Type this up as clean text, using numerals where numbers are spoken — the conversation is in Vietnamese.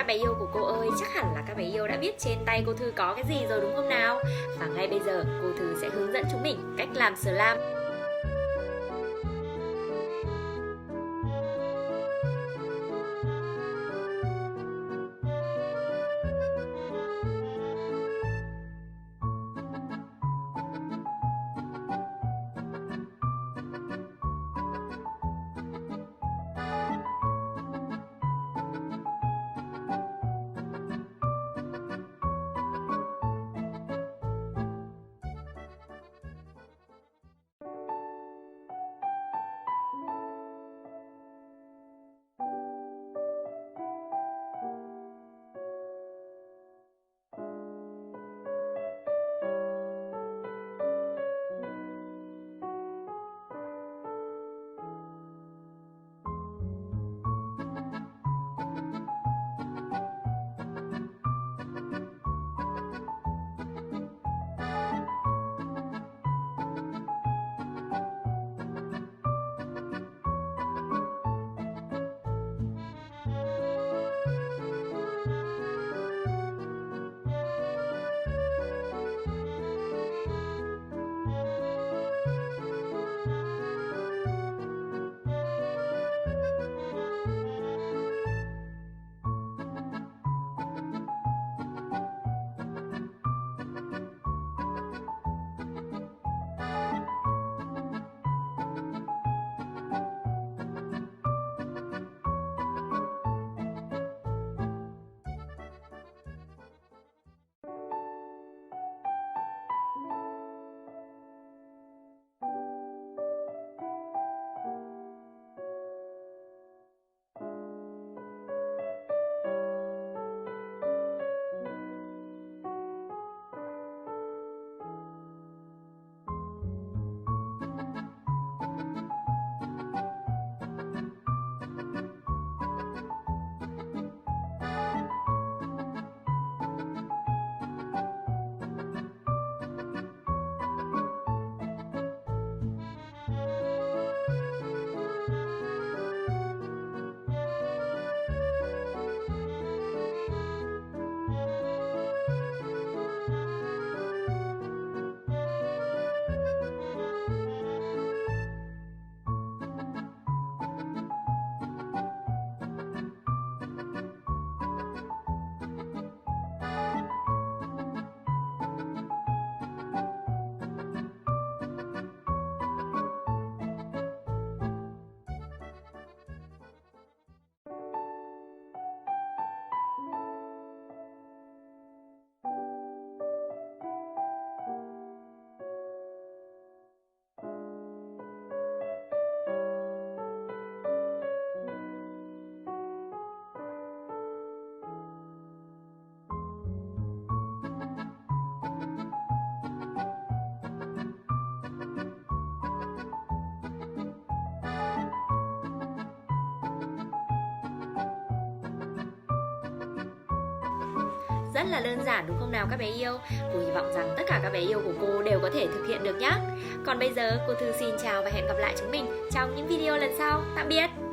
các bé yêu của cô ơi, chắc hẳn là các bé yêu đã biết trên tay cô Thư có cái gì rồi đúng không nào? Và ngay bây giờ cô Thư sẽ hướng dẫn chúng mình cách làm slime. Rất là đơn giản đúng không nào các bé yêu? Cô hy vọng rằng tất cả các bé yêu của cô đều có thể thực hiện được nhé. Còn bây giờ cô Thư xin chào và hẹn gặp lại chúng mình trong những video lần sau. Tạm biệt!